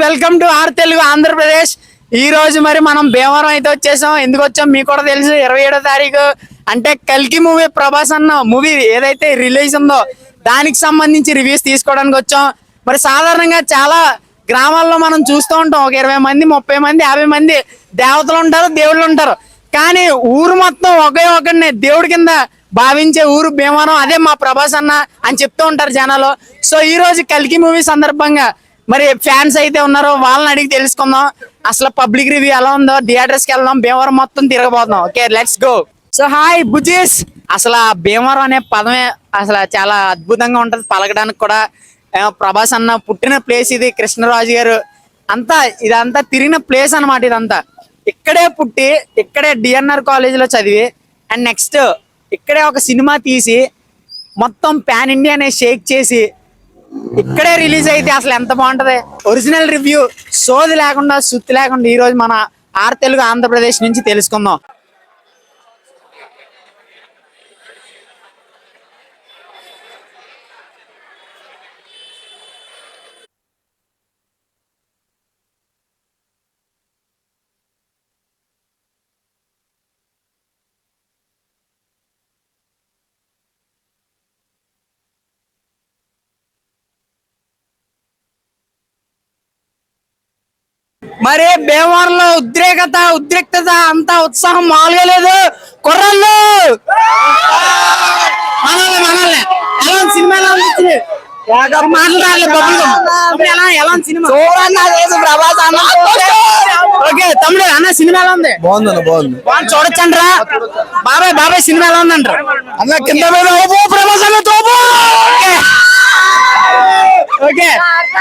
Welcome to R Telugu Andhra Pradesh. ఈ రోజు మరి మనం భీమవరం అయితే వచ్చేసాం. ఎందుకు వచ్చాం మీకు కూడా తెలుసు. 27వ తారీఖు అంటే కల్కి మూవీ, ప్రభాస్ అన్న మూవీ ఏదైతే రిలీజ్ ఉందో దానికి సంబంధించి రివ్యూస్ తీసుకోవడానికి వచ్చాం. మరి సాధారణంగా చాలా గ్రామాల్లో మనం చూస్తూ ఉంటాం, ఒక 20 మంది 30 మంది 50 మంది దేవతలు ఉంటారు, దేవుళ్ళు ఉంటారు. కానీ ఊరు మొత్తం ఒకే ఒకరిని దేవుడి కింద భావించే ఊరు భీమవరం. అదే మా ప్రభాస్ అన్న అని చెప్తూ ఉంటారు జనాలు. సో ఈ రోజు కల్కి మూవీ సందర్భంగా మరి ఫ్యాన్స్ అయితే ఉన్నారో వాళ్ళని అడిగి తెలుసుకుందాం. అసలు పబ్లిక్ రివ్యూ ఎలా ఉందో, థియేటర్స్ కి వెళ్దాం, భీమవరం మొత్తం తిరగబోతున్నాం. Okay, let's go. So hi బుజీస్. అసలు భీమవరం అనే పదమే అసలు చాలా అద్భుతంగా ఉంటది పలకడానికి కూడా. ప్రభాస్ అన్న పుట్టిన ప్లేస్ ఇది, కృష్ణరాజు గారు అంతా ఇదంతా తిరిగిన ప్లేస్ అన్నమాట. ఇదంతా ఇక్కడే పుట్టి ఇక్కడే డిఎన్ఆర్ కాలేజ్ లో చదివి అండ్ నెక్స్ట్ ఇక్కడే ఒక సినిమా తీసి మొత్తం పాన్ ఇండియా అనే షేక్ చేసి ఇక్కడే రిలీజ్ అయితే అసలు ఎంత బాగుంటది. ఒరిజినల్ రివ్యూ సోది లేకుండా సుత్తి లేకుండా ఈ రోజు మన ఆర్ తెలుగు ఆంధ్రప్రదేశ్ నుంచి తెలుసుకుందాం. మరి భీమవరంలో ఉద్రిక్తత అంతా ఉత్సాహం మామూలుగా లేదు. కుర్రళ్ళు మనల్ని ఎలా సినిమా ఎలా అనిపించింది? ఓకే తమ్ముడు అన్న సినిమా ఎలా ఉంది? బాగుంది చూడొచ్చండ్రా. బాబాయ్ సినిమా ఎలా ఉందంటారు? అన్న కింద మీద ఓకే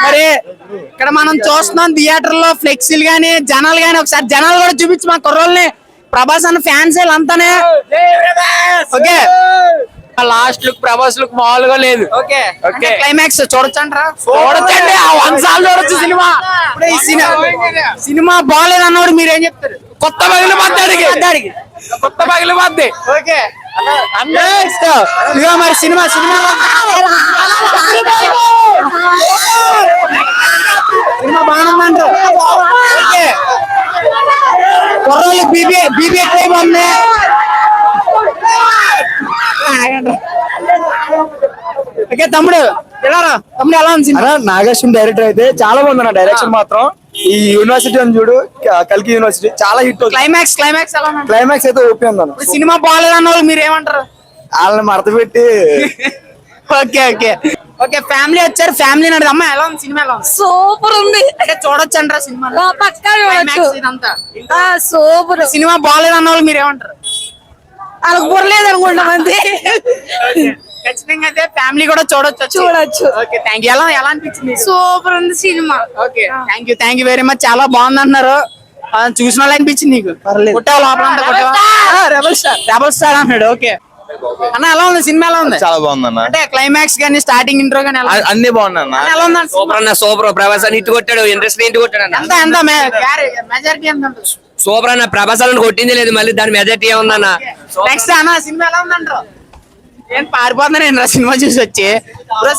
మరి ఇక్కడ మనం చూస్తున్నాం థియేటర్ లో ఫ్లెక్సీలు గానీ జనాలు గానీ, ఒకసారి జనాలు కూడా చూపించి మా కుర్రోల్ని. ప్రభాస్ అన్న ఫ్యాన్స్ అంతానే. Okay last look Prabhas look మామూలుగా లేదు. ఓకే ఓకే క్లైమాక్స్ చూడొచ్చంటారా? చూడొచ్చండి, 100 సార్లు చూడొచ్చు సినిమా. ఇప్పుడు ఈ సినిమా బాగాలేదు అన్నవాడు మీరు ఏం చెప్తారు? కొత్త పగిలి పద్ది. ఓకే ఇదిగో మరి సినిమా బాగుందంటారు. కుర్రోళ్ళు బీబీ ఎక్కువ ఉంది. ఓకే తమ్ముడు ఎలా ఉంది? నాగేశ్వరం డైరెక్టర్ అయితే చాలా బాగుంది అన్న. డైరెక్షన్ మాత్రం ఈ యూనివర్సిటీ అని చూడు, కల్కి యూనివర్సిటీ చాలా హిట్. క్లైమాక్స్ క్లైమాక్స్ అయితే ఓపీ ఉంది అన్న. సినిమా బాగాలేదు అన్న వాళ్ళు మీరు ఏమంటారు? వాళ్ళని మడత పెట్టి ఓకే ఫ్యామిలీ వచ్చారు. ఫ్యామిలీ నడిది. అమ్మ ఎలా ఉంది సినిమా? ఎలా ఉంది? సూపర్ ఉంది. అంటే చూడొచ్చంటారా సినిమా? సూపర్. సినిమా బాగాలేదు అన్న వాళ్ళు మీరు ఏమంటారు? వాళ్ళకి బుర్రలేదు అనుకుంటాం అంతే. ఖచ్చితంగా అయితే ఫ్యామిలీ కూడా చూడొచ్చు. Okay thank you. ఎలా అనిపించింది? సూపర్ ఉంది cinema. Okay thank you very much. చాలా బాగుంది అంటున్నారు. చూసిన వాళ్ళు అనిపించింది నీకు? కొట్టావు లోపల రెబల్ స్టార్ అన్నాడు. ఓకే అన్న ఎలా ఉంది సినిమా? ఎలా ఉంది? చాలా బాగుంది అన్న. అంటే క్లైమాక్స్ గానీ స్టార్టింగ్ ఇంట్రో గానీ అన్ని బాగున్నాయి అన్న. ఎలా ఉంది? సూపర్. ప్రభాస్ అని ఇటు కొట్టాడు, ఇంట్రెస్ట్ ఇంటి కొట్టాడు. ఎంత మెజారిటీ ఎంత? సూపర్ అన్న. ప్రభాస్ అని కొట్టింది లేదు, మళ్ళీ దాని మెజారిటీ ఏముందన్న. నెక్స్ట్ అన్న సినిమా ఎలా ఉందంటారు? ఏం పారిపోతున్నా నేను సినిమా చూసి వచ్చి.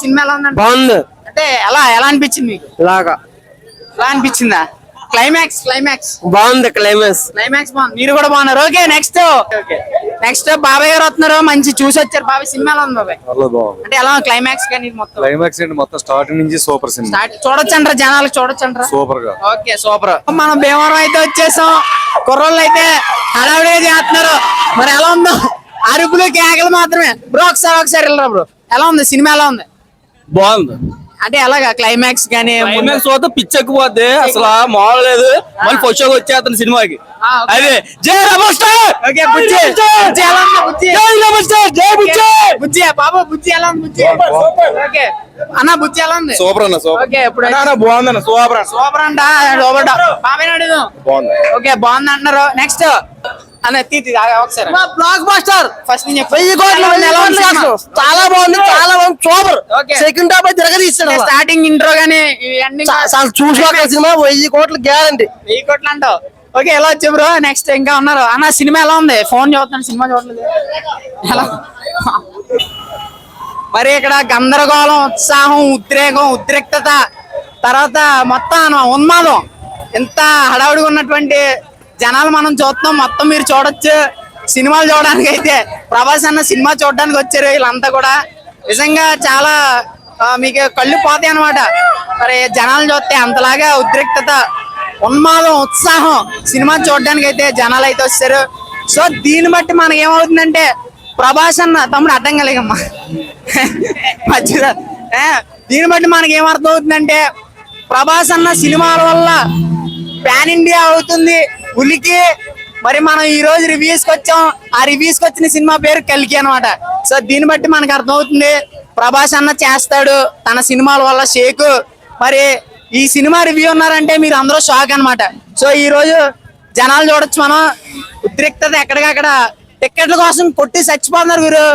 సినిమా ఎలా ఉందంట? బాగుంది. అంటే ఎలా అనిపించింది మీకు? ఇలాగా ఎలా అనిపించిందా? క్లైమాక్స్ బాగుంది. క్లైమాక్స్ బాగుంది. మీరు కూడా బాగున్నారు. ఓకే నెక్స్ట్ బాబాయ్ గారు వస్తున్నారు. మంచి చూసి వచ్చారు. బాబాయ్ సినిమా ఎలా ఉంది బాబాయ్? అంటే ఎలా క్లైమాక్స్ కానీ మొత్తం స్టార్టింగ్ నుంచి సూపర్ సినిమా. చూడొచ్చంటారా? జనాలకు చూడొచ్చంటారా? సూపర్ గా. Okay super. మనం భీమవరం అయితే వచ్చేసాం. కుర్రోళ్ళు అయితే హడావిడిగా చేస్తున్నారు. మరి ఎలా ఉందో? అరుపులు కేకలు మాత్రమే. బ్రో ఒకసారి వెళ్ళరా బ్రో. ఎలా ఉంది సినిమా? ఎలా ఉంది? బాగుంది. అంటే ఎలాగా క్లైమాక్స్ గానీ చూస్తే పిచ్చెక్కిపోద్ది అసలు మామూలు లేదు. మళ్ళీ ఫస్ట్ షోకి వచ్చేస్తాను సినిమాకి. అదే జై రెబల్ స్టార్. ఓకే బుజ్జి ఎలా ఉంది? జై రెబల్ స్టార్. జై బుజ్జి బాబు బుజ్జి ఎలా ఉంది? ఓకే అన్న బుజ్జి ఎలా ఉంది? సూపర్ అన్న. ఓకే ఇప్పుడు బాగుంది అన్న. సూపర్ అంట. బాబాయ్ అడుగు. ఓకే బాగుంది అంటున్నారు. నెక్స్ట్ అన్న ఒకసారి బ్లాక్ బస్టర్ ఫస్ట్ నుంచి 1000 కోట్లు. చాలా బాగుంది. సూపర్. సెకండ్ హాఫ్ తిరగదీస్తాడు. స్టార్టింగ్ ఇంట్రో గానీ చూసుకోక సినిమా 1000 కోట్లు గ్యారంటీ. 1000 కోట్లు అంటావు. ఓకే ఎలా వచ్చా బ్రో? నెక్స్ట్ ఇంకా ఉన్నారు అన్న. సినిమా ఎలా ఉంది? ఫోన్ చూస్తాను, సినిమా చూడలేదు. ఎలా మరి ఇక్కడ గందరగోళం, ఉత్సాహం, ఉద్రేకం, ఉద్రిక్తత తర్వాత మొత్తం ఉన్మాదం, ఇంత హడావుడిగా ఉన్నటువంటి జనాలు మనం చూస్తున్నాం. మొత్తం మీరు చూడొచ్చు, సినిమాలు చూడడానికి అయితే ప్రభాస్ అన్న సినిమా చూడడానికి వచ్చారు వీళ్ళంతా కూడా. నిజంగా చాలా మీకు కళ్ళు పోతాయి అనమాట. మరి జనాలు చూస్తే అంతలాగా ఉద్రిక్తత, ఉన్మాదం, ఉత్సాహం సినిమా చూడడానికి అయితే జనాలు అయితే వచ్చారు. సో దీన్ని బట్టి మనకి ఏమవుతుందంటే ప్రభాస్ అన్న తమ్ముడు అడ్డం కలిగమ్మా మధ్యలో దీన్ని బట్టి మనకి ఏమర్థం అవుతుందంటే ప్రభాస్ అన్న సినిమాల వల్ల పాన్ ఇండియా అవుతుంది ఉలికి. మరి మనం ఈ రోజు రివ్యూస్ కి వచ్చాం, ఆ రివ్యూస్ కి వచ్చిన సినిమా పేరు కల్కి అనమాట. సో దీన్ని బట్టి మనకు అర్థం అవుతుంది ప్రభాస్ అన్న చేస్తాడు తన సినిమాల వల్ల షేక్. మరి ఈ సినిమా రివ్యూ ఉన్నారంటే మీరు అందరూ షాక్ అన్నమాట. సో ఈ రోజు జనాలు చూడొచ్చు మనం, ఉద్రిక్తత ఎక్కడికక్కడ టిక్కెట్ల కోసం కొట్టి చచ్చిపోతున్నారు వీరు.